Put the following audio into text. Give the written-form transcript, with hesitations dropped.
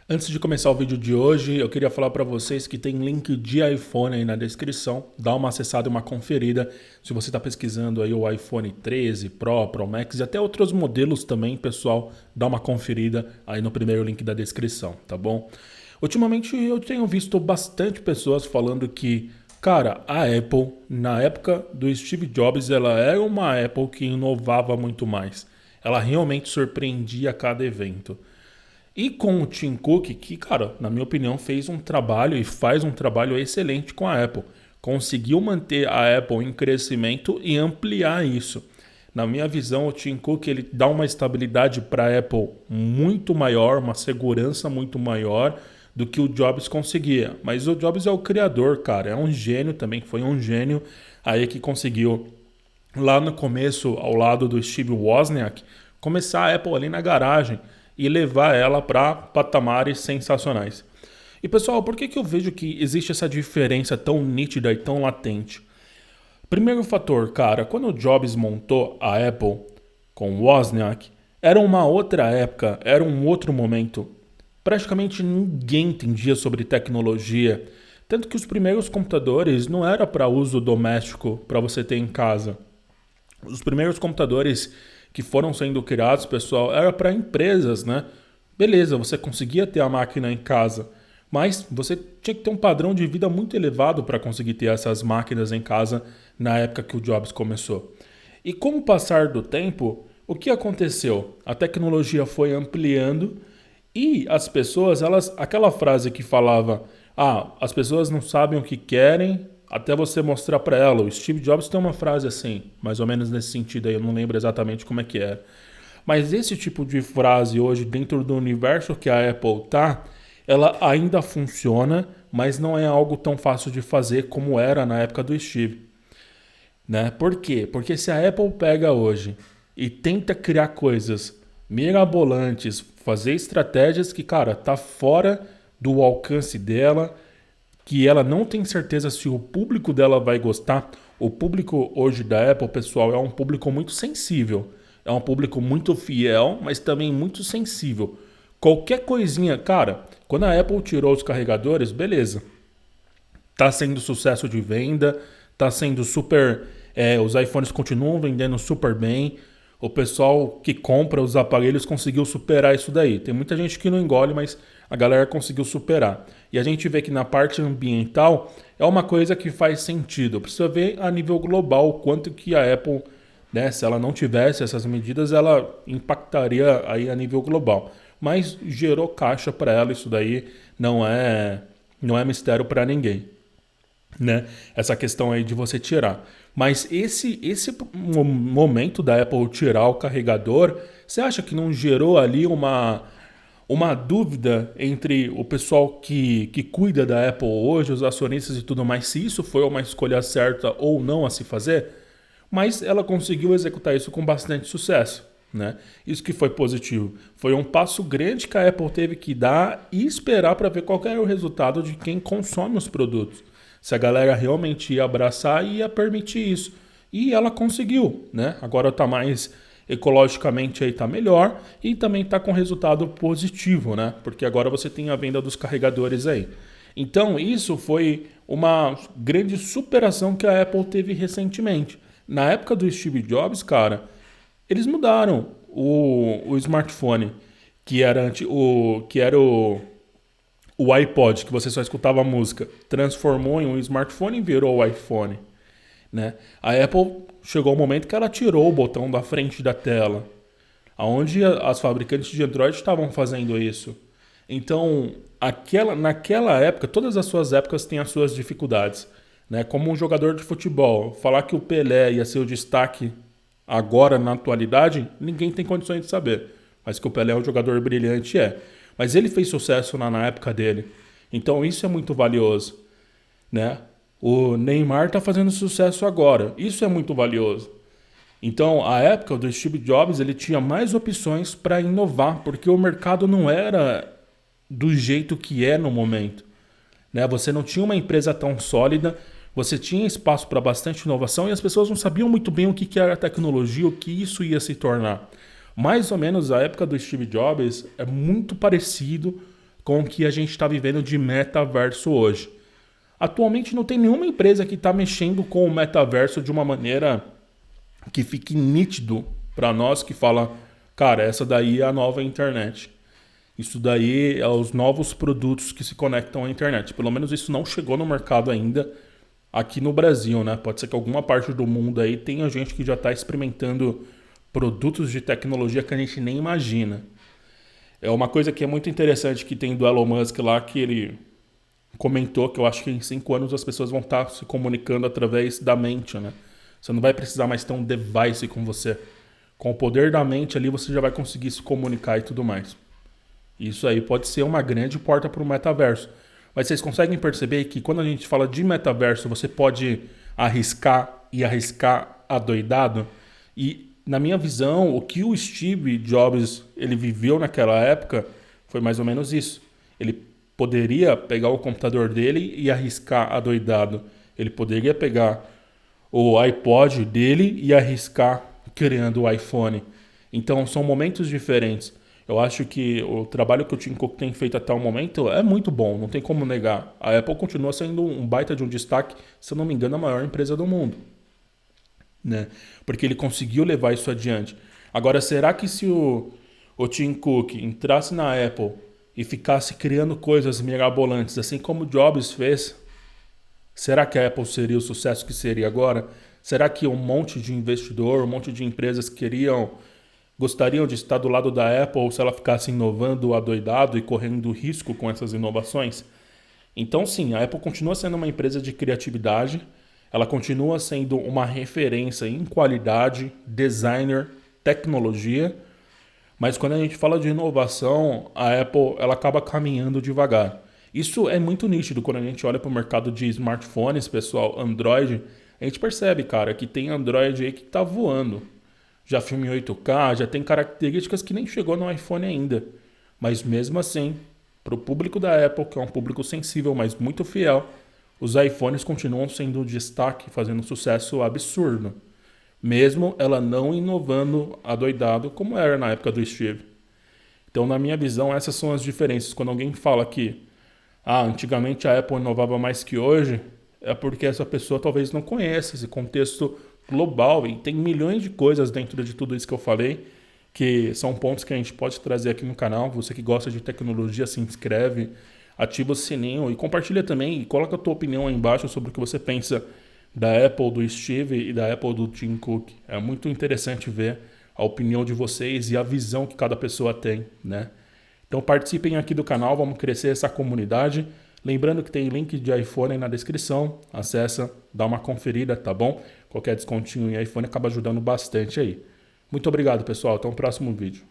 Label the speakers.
Speaker 1: Antes de começar o vídeo de hoje, eu queria falar para vocês que tem link de iPhone aí na descrição. Dá uma acessada e uma conferida. Se você está pesquisando aí o iPhone 13, Pro, Pro Max e até outros modelos também, pessoal, dá uma conferida aí no primeiro link da descrição, tá bom? Ultimamente eu tenho visto bastante pessoas falando que, cara, a Apple, na época do Steve Jobs, ela era uma Apple que inovava muito mais. Ela realmente surpreendia a cada evento. E com o Tim Cook, que, cara, na minha opinião, fez um trabalho e faz um trabalho excelente com a Apple. Conseguiu manter a Apple em crescimento e ampliar isso. Na minha visão, o Tim Cook ele dá uma estabilidade para a Apple muito maior, uma segurança muito maior do que o Jobs conseguia. Mas o Jobs é o criador, cara. É um gênio também, foi um gênio aí que conseguiu, lá no começo, ao lado do Steve Wozniak, começar a Apple ali na garagem e levar ela para patamares sensacionais. E pessoal, por que eu vejo que existe essa diferença tão nítida e tão latente? Primeiro fator, cara, quando o Jobs montou a Apple com o Wozniak, era uma outra época, era um outro momento. Praticamente ninguém entendia sobre tecnologia, tanto que os primeiros computadores não era para uso doméstico, para você ter em casa. Os primeiros computadores que foram sendo criados, pessoal, era para empresas, né? Beleza, você conseguia ter a máquina em casa, mas você tinha que ter um padrão de vida muito elevado para conseguir ter essas máquinas em casa na época que o Jobs começou. E com o passar do tempo, o que aconteceu? A tecnologia foi ampliando e as pessoas, elas, aquela frase que falava, as pessoas não sabem o que querem até você mostrar para ela. O Steve Jobs tem uma frase assim, mais ou menos nesse sentido aí, eu não lembro exatamente como é que é. Mas esse tipo de frase hoje, dentro do universo que a Apple tá, ela ainda funciona, mas não é algo tão fácil de fazer como era na época do Steve. Né? Por quê? Porque se a Apple pega hoje e tenta criar coisas mirabolantes, fazer estratégias que, cara, tá fora do alcance dela, que ela não tem certeza se o público dela vai gostar. O público hoje da Apple, pessoal, é um público muito sensível. É um público muito fiel, mas também muito sensível. Qualquer coisinha, cara, quando a Apple tirou os carregadores, beleza. Tá sendo sucesso de venda, tá sendo super. Os iPhones continuam vendendo super bem. O pessoal que compra os aparelhos conseguiu superar isso daí. Tem muita gente que não engole, mas a galera conseguiu superar. E a gente vê que na parte ambiental é uma coisa que faz sentido. Precisa ver a nível global o quanto que a Apple, né, se ela não tivesse essas medidas, ela impactaria aí a nível global. Mas gerou caixa para ela, isso daí não é mistério para ninguém, né? Essa questão aí de você tirar. Mas esse momento da Apple tirar o carregador, você acha que não gerou ali uma dúvida entre o pessoal que cuida da Apple hoje, os acionistas e tudo mais, se isso foi uma escolha certa ou não a se fazer? Mas ela conseguiu executar isso com bastante sucesso. Né? Isso que foi positivo. Foi um passo grande que a Apple teve que dar e esperar para ver qual era o resultado de quem consome os produtos. Se a galera realmente ia abraçar e ia permitir isso. E ela conseguiu, né? Agora está mais ecologicamente aí tá melhor e também está com resultado positivo, né? Porque agora você tem a venda dos carregadores aí. Então isso foi uma grande superação que a Apple teve recentemente. Na época do Steve Jobs, cara, eles mudaram o smartphone, que era o iPod, que você só escutava música, transformou em um smartphone e virou o iPhone. Né? A Apple chegou o momento que ela tirou o botão da frente da tela, aonde as fabricantes de Android estavam fazendo isso. Então, naquela época, todas as suas épocas têm as suas dificuldades. Né? Como um jogador de futebol, falar que o Pelé ia ser o destaque agora, na atualidade, ninguém tem condições de saber. Mas que o Pelé é um jogador brilhante, é. Mas ele fez sucesso na época dele. Então isso é muito valioso. Né? O Neymar está fazendo sucesso agora. Isso é muito valioso. Então, a época do Steve Jobs, ele tinha mais opções para inovar, porque o mercado não era do jeito que é no momento. Né? Você não tinha uma empresa tão sólida, você tinha espaço para bastante inovação e as pessoas não sabiam muito bem o que era tecnologia, o que isso ia se tornar. Mais ou menos a época do Steve Jobs é muito parecido com o que a gente está vivendo de metaverso hoje. Atualmente não tem nenhuma empresa que está mexendo com o metaverso de uma maneira que fique nítido para nós que fala, cara, essa daí é a nova internet. Isso daí é os novos produtos que se conectam à internet. Pelo menos isso não chegou no mercado ainda aqui no Brasil, né? Pode ser que alguma parte do mundo aí tenha gente que já está experimentando produtos de tecnologia que a gente nem imagina. É uma coisa que é muito interessante que tem do Elon Musk lá, que ele comentou que eu acho que em 5 anos as pessoas vão estar se comunicando através da mente, né? Você não vai precisar mais ter um device com você. Com o poder da mente ali você já vai conseguir se comunicar e tudo mais. Isso aí pode ser uma grande porta para o metaverso. Mas vocês conseguem perceber que quando a gente fala de metaverso, você pode arriscar adoidado? E na minha visão, o que o Steve Jobs ele viveu naquela época foi mais ou menos isso. Ele poderia pegar o computador dele e arriscar adoidado. Ele poderia pegar o iPod dele e arriscar criando o iPhone. Então são momentos diferentes. Eu acho que o trabalho que o Tim Cook tem feito até o momento é muito bom, não tem como negar. A Apple continua sendo um baita de um destaque, se eu não me engano, a maior empresa do mundo, né? Porque ele conseguiu levar isso adiante. Agora, será que se o Tim Cook entrasse na Apple e ficasse criando coisas mirabolantes, assim como o Jobs fez, será que a Apple seria o sucesso que seria agora? Será que um monte de investidor, um monte de empresas gostariam de estar do lado da Apple se ela ficasse inovando adoidado e correndo risco com essas inovações? Então, sim, a Apple continua sendo uma empresa de criatividade, ela continua sendo uma referência em qualidade, designer, tecnologia, mas quando a gente fala de inovação, a Apple ela acaba caminhando devagar. Isso é muito nítido quando a gente olha para o mercado de smartphones, pessoal, Android. A gente percebe, cara, que tem Android aí que está voando. Já filma em 8K, já tem características que nem chegou no iPhone ainda. Mas mesmo assim, para o público da Apple, que é um público sensível, mas muito fiel, os iPhones continuam sendo destaque, fazendo um sucesso absurdo. Mesmo ela não inovando adoidado como era na época do Steve. Então, na minha visão, essas são as diferenças. Quando alguém fala que antigamente a Apple inovava mais que hoje, é porque essa pessoa talvez não conheça esse contexto global e tem milhões de coisas dentro de tudo isso que eu falei, que são pontos que a gente pode trazer aqui no canal. Você que gosta de tecnologia, se inscreve, ativa o sininho e compartilha também e coloca a tua opinião aí embaixo sobre o que você pensa da Apple do Steve e da Apple do Tim Cook. É muito interessante ver a opinião de vocês e a visão que cada pessoa tem, né? Então participem aqui do canal, vamos crescer essa comunidade. Lembrando que tem link de iPhone aí na descrição, acessa, dá uma conferida, tá bom? Qualquer descontinho em iPhone acaba ajudando bastante aí. Muito obrigado, pessoal, até o próximo vídeo.